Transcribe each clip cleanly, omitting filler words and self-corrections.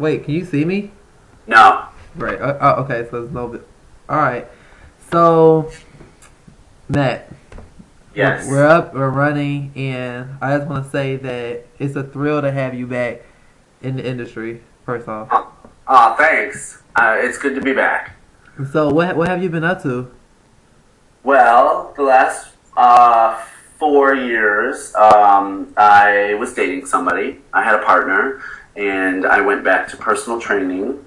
Wait, can you see me? No. Right. Okay, so there's no. All right. So, Matt, we're Yes. up, we're running, and I just want to say that it's a thrill to have you back in the industry. First off, Thanks. It's good to be back. so what have you been up to? Well, the last 4 years, I was dating somebody. I had a partner, and I went back to personal training,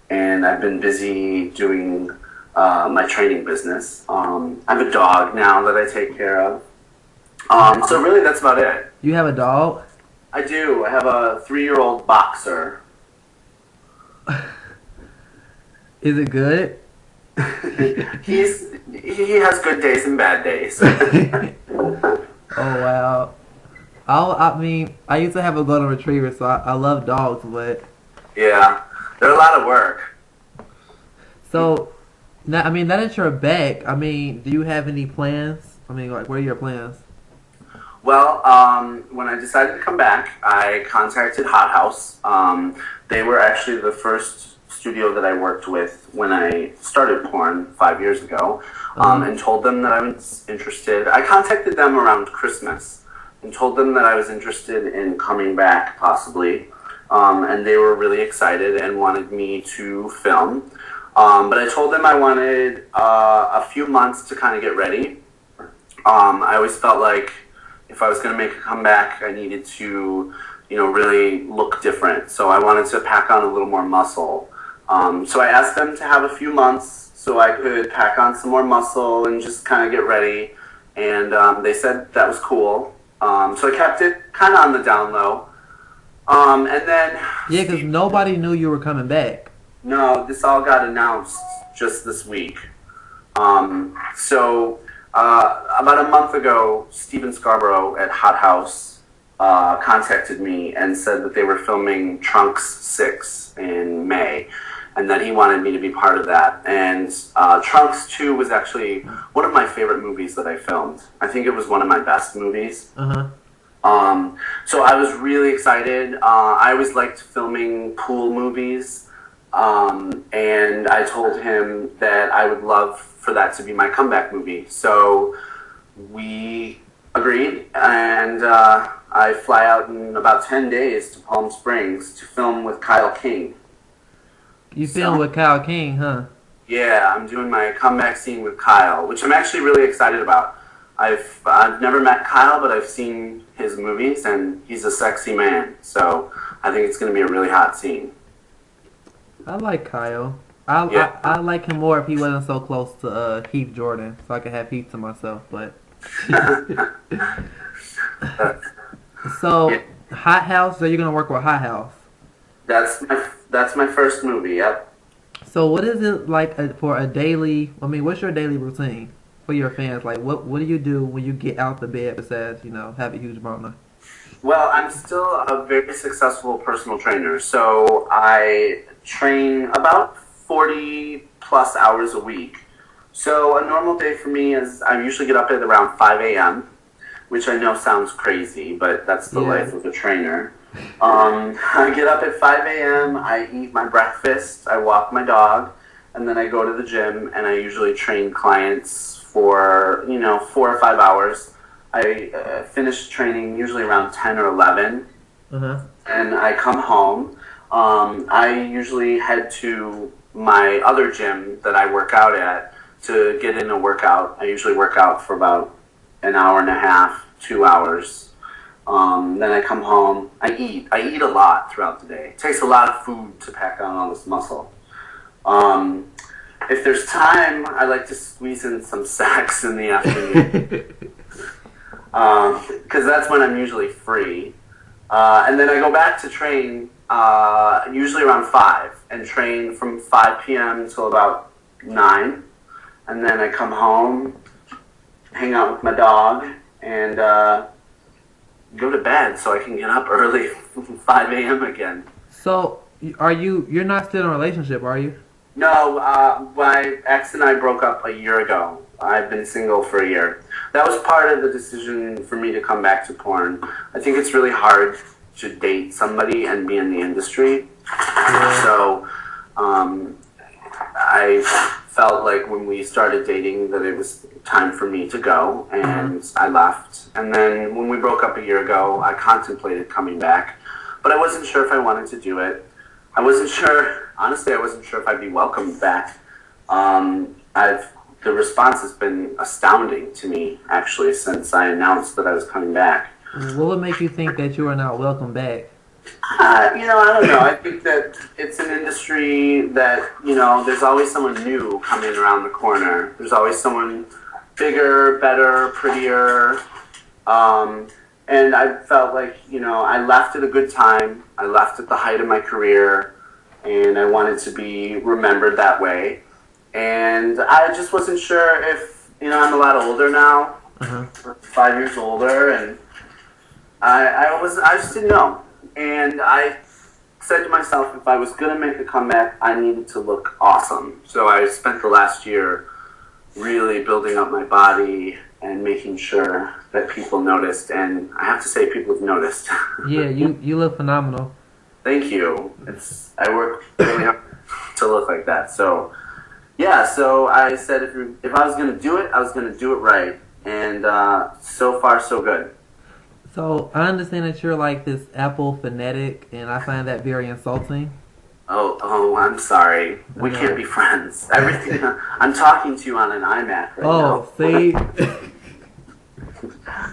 and I've been busy doing my training business. I have a dog now that I take care of. So really, that's about it. You have a dog? I do. I have a 3-year-old boxer. Is it good? He has good days and bad days. Oh wow. I mean, I used to have a golden retriever, so I love dogs, but Yeah, they're a lot of work. so now, I mean, now that you're back, I mean, do you have any plans? I mean, like, what are your plans? Well, when I decided to come back, I contacted Hot House. They were actually the first studio that I worked with when I started porn 5 years ago, and told them that I was interested. I contacted them around Christmas and told them that I was interested in coming back possibly, and they were really excited and wanted me to film. But I told them I wanted a few months to kind of get ready. I always felt like if I was going to make a comeback, I needed to, really look different. So I wanted to pack on a little more muscle. So I asked them to have a few months so I could pack on some more muscle and just kind of get ready. And they said that was cool. So I kept it kind of on the down low. And then... Yeah, because nobody knew you were coming back. No, this all got announced just this week. About a month ago, Steven Scarborough at Hot House contacted me and said that they were filming Trunks 6 in May, and that he wanted me to be part of that. And Trunks 2 was actually one of my favorite movies that I filmed. I think it was one of my best movies. So I was really excited. I always liked filming pool movies. And I told him that I would love for that to be my comeback movie. So we agreed, and I fly out in about 10 days to Palm Springs to film with Kyle King. You film with Kyle King, huh? Yeah, I'm doing my comeback scene with Kyle, which I'm actually really excited about. I've never met Kyle, but I've seen his movies, and he's a sexy man. So I think it's going to be a really hot scene. I like Kyle. I like him more if he wasn't so close to Heath Jordan, so I could have Heath to myself. But so Yeah. Hot House. So you're gonna work with Hot House. That's my first movie. Yep. So what is it like for a daily? I mean, what's your daily routine for your fans? Like, what do you do when you get out the bed besides have a huge boner? Well, I'm still a very successful personal trainer, so I train about 40 plus hours a week. So a normal day for me is I usually get up at around 5 a.m., which I know sounds crazy, but that's the life of a trainer. I get up at 5 a.m., I eat my breakfast, I walk my dog, and then I go to the gym, and I usually train clients for, 4 or 5 hours. I finish training usually around 10 or 11, and I come home. I usually head to my other gym that I work out at to get in a workout. I usually work out for about an hour and a half, 2 hours. Then I come home. I eat. I eat a lot throughout the day. It takes a lot of food to pack on all this muscle. If there's time, I like to squeeze in some sex in the afternoon. Because that's when I'm usually free. And then I go back to train usually around 5 and train from 5 p.m. until about 9. And then I come home, hang out with my dog, and go to bed so I can get up early 5 a.m. again. So you're not still in a relationship, are you? No, my ex and I broke up a year ago. I've been single for a year. That was part of the decision for me to come back to porn. I think it's really hard to date somebody and be in the industry. Yeah. So I felt like when we started dating that it was time for me to go, and I left. And then when we broke up a year ago, I contemplated coming back, but I wasn't sure if I wanted to do it. I wasn't sure, honestly, I wasn't sure if I'd be welcomed back. The response has been astounding to me, actually, since I announced that I was coming back. What would make you think that you are not welcome back? I don't know. I think that it's an industry that, there's always someone new coming around the corner. There's always someone bigger, better, prettier. And I felt like, I left at a good time. I left at the height of my career, and I wanted to be remembered that way. And I just wasn't sure if, I'm a lot older now, 5 years older, and I just didn't know. And I said to myself, if I was going to make a comeback, I needed to look awesome. So I spent the last year really building up my body and making sure that people noticed. And I have to say, people have noticed. Yeah, you look phenomenal. Thank you. I work really hard to look like that. So, yeah, so I said if I was going to do it, I was going to do it right. And so far, so good. So I understand that you're like this Apple fanatic, and I find that very insulting. Oh, I'm sorry. We can't be friends. Everything. I'm talking to you on an iMac right now. Oh, see?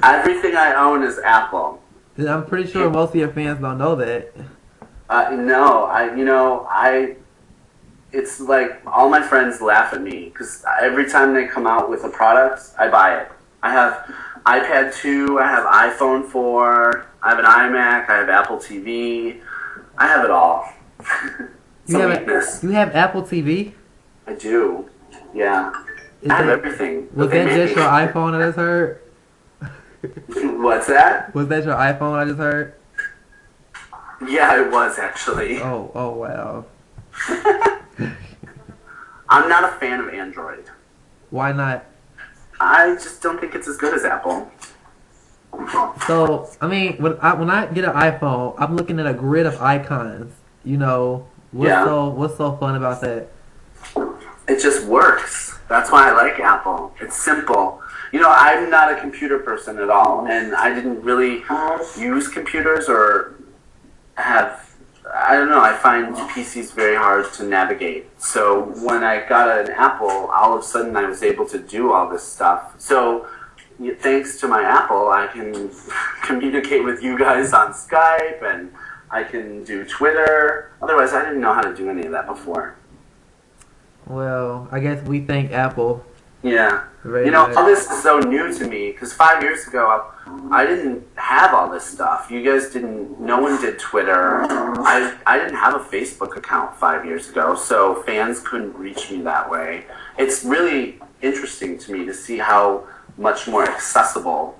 Everything I own is Apple. I'm pretty sure most of your fans don't know that. No, it's like all my friends laugh at me because every time they come out with a product, I buy it. I have iPad 2, I have iPhone 4, I have an iMac, I have Apple TV. I have it all. It's a weakness. You have Apple TV? I do. Yeah. I have everything. Was that just your iPhone I just heard? What's that? Was that your iPhone I just heard? Yeah, it was actually. Oh wow. I'm not a fan of Android. Why not? I just don't think it's as good as Apple. So, I mean, when I get an iPhone, I'm looking at a grid of icons. What's so fun about that? It just works. That's why I like Apple. It's simple. I'm not a computer person at all, and I didn't really use computers or I don't know, I find PCs very hard to navigate. So when I got an Apple, all of a sudden I was able to do all this stuff. So thanks to my Apple, I can communicate with you guys on Skype, and I can do Twitter. Otherwise, I didn't know how to do any of that before. Well, I guess we thank Apple. Yeah. All this is so new to me, because 5 years ago, I didn't have all this stuff. No one did Twitter. I didn't have a Facebook account 5 years ago, so fans couldn't reach me that way. It's really interesting to me to see how much more accessible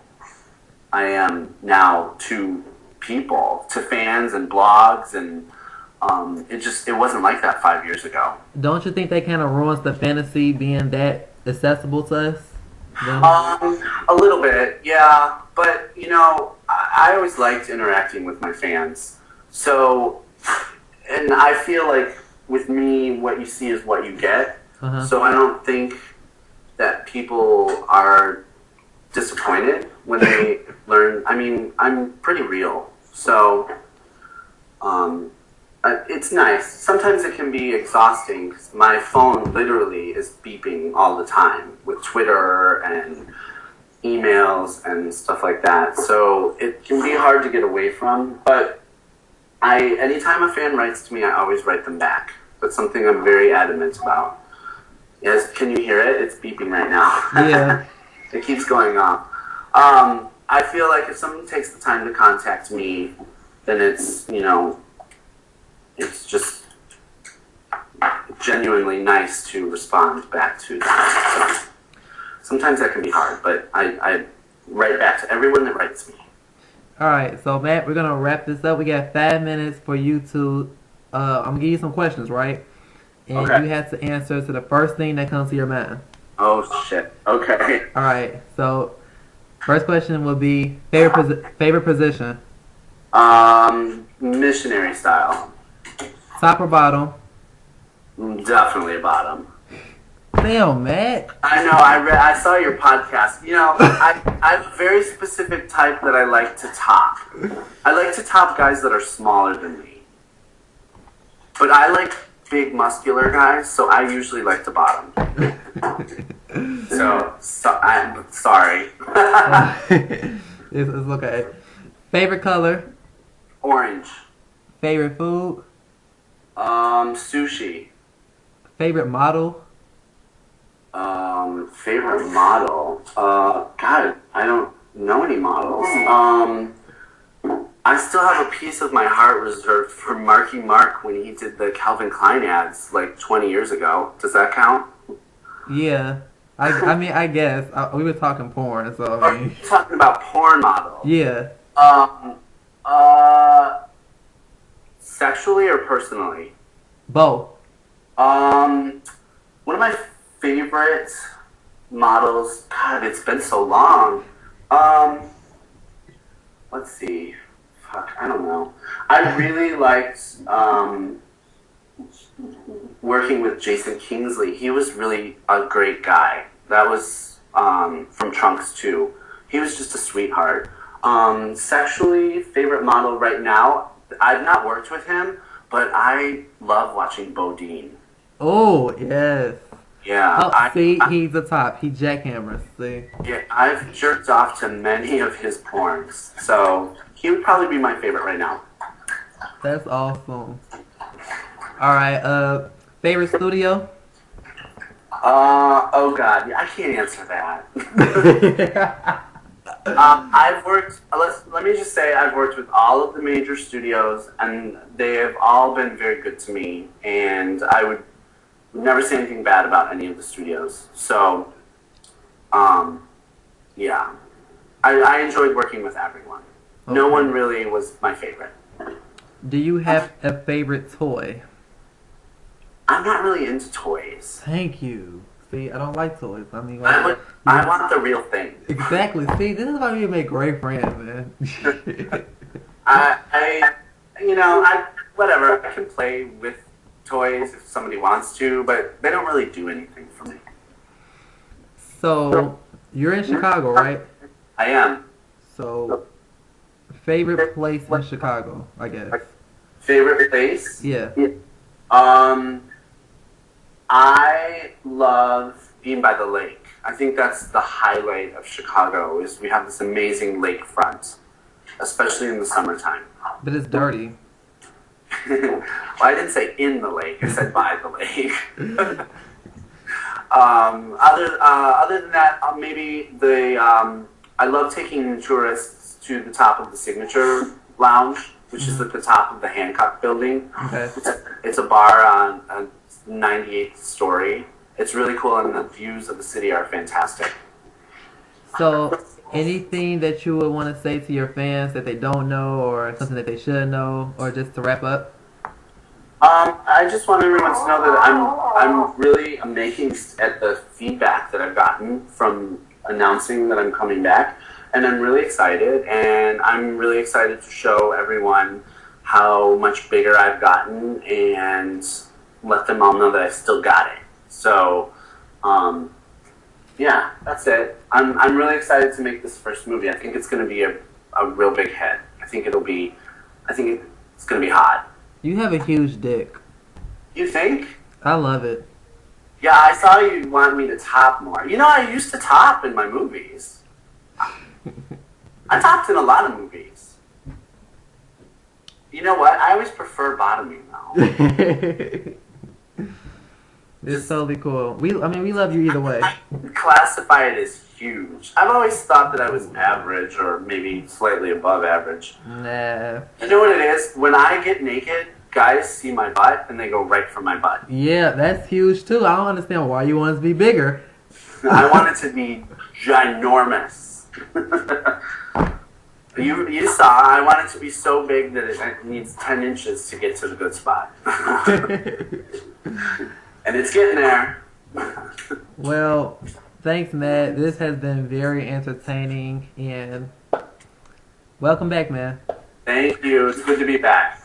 I am now to people, to fans and blogs, and it wasn't like that 5 years ago. Don't you think that kind of ruins the fantasy being that accessible to us? A little bit, yeah. But, I always liked interacting with my fans. So, and I feel like with me, what you see is what you get. So I don't think that people are disappointed when they learn. I mean, I'm pretty real. So, it's nice. Sometimes it can be exhausting because my phone literally is beeping all the time with Twitter and emails and stuff like that. So it can be hard to get away from. But anytime a fan writes to me, I always write them back. That's something I'm very adamant about. Yes, can you hear it? It's beeping right now. Yeah. It keeps going off. I feel like if someone takes the time to contact me, then it's just genuinely nice to respond back to them. So sometimes that can be hard, but I write back to everyone that writes me. All right, so Matt, we're gonna wrap this up. We got 5 minutes for you to. I'm gonna give you some questions, right? And okay. You have to answer to the first thing that comes to your mind. Oh shit. Okay. All right. So, first question will be favorite position. Missionary style. Top or bottom? Definitely a bottom. Damn, Matt. I know. I saw your podcast. You know, I have a very specific type that I like to top. I like to top guys that are smaller than me. But I like big, muscular guys, so I usually like to bottom. So I'm sorry. It's okay. Favorite color? Orange. Favorite food? Sushi. Favorite model? Favorite model. God, I don't know any models. I still have a piece of my heart reserved for Marky Mark when he did the Calvin Klein ads like 20 years ago. Does that count? Yeah. I mean, I guess. We were talking porn, so I mean. You're talking about porn models. Yeah. Sexually or personally? Both. One of my favorite models. God, it's been so long. Let's see. Fuck, I don't know. I really liked working with Jason Kingsley. He was really a great guy. That was from Trunks 2. He was just a sweetheart. Sexually, favorite model right now, I've not worked with him, but I love watching Bodine. Oh, yes. Yeah. Oh, he's the top. He jackhammers, see? Yeah, I've jerked off to many of his porns, so he would probably be my favorite right now. That's awesome. Alright, favorite studio? Oh God, I can't answer that. I've worked, let me just say I've worked with all of the major studios, and they have all been very good to me, and I would never say anything bad about any of the studios. So, yeah. I enjoyed working with everyone. Okay. No one really was my favorite. Do you have a favorite toy? I'm not really into toys. Thank you. See, I don't like toys. I mean, I want the real thing. Exactly. See, this is why we make great friends, man. Whatever. I can play with toys if somebody wants to, but they don't really do anything for me. So, you're in Chicago, right? I am. So, favorite place in Chicago, I guess. Favorite place? Yeah. I love being by the lake. I think that's the highlight of Chicago, is we have this amazing lakefront, especially in the summertime. But it's dirty. Well, I didn't say in the lake. I said by the lake. Other than that, maybe I love taking tourists to the top of the Signature Lounge, which is at the top of the Hancock Building. Okay. It's a bar on 98th story. It's really cool, and the views of the city are fantastic. So, anything that you would want to say to your fans that they don't know, or something that they should know, or just to wrap up? I just want everyone to know that I'm really amazed at the feedback that I've gotten from announcing that I'm coming back, and I'm really excited, and I'm really excited to show everyone how much bigger I've gotten and let them all know that I still got it. So, yeah, that's it. I'm really excited to make this first movie. I think it's going to be a real big hit. I think it's going to be hot. You have a huge dick. You think? I love it. Yeah, I saw you want me to top more. You know, I used to top in my movies. I topped in a lot of movies. You know what? I always prefer bottoming, though. It's totally cool. We love you either way. I classify it as huge. I've always thought that I was average, or maybe slightly above average. Nah. You know what it is? When I get naked, guys see my butt and they go right for my butt. Yeah, that's huge too. I don't understand why you want it to be bigger. I want it to be ginormous. You saw, I want it to be so big that it needs 10 inches to get to the good spot. And it's getting there. Well, thanks, Matt. This has been very entertaining, and welcome back, man. Thank you. It's good to be back.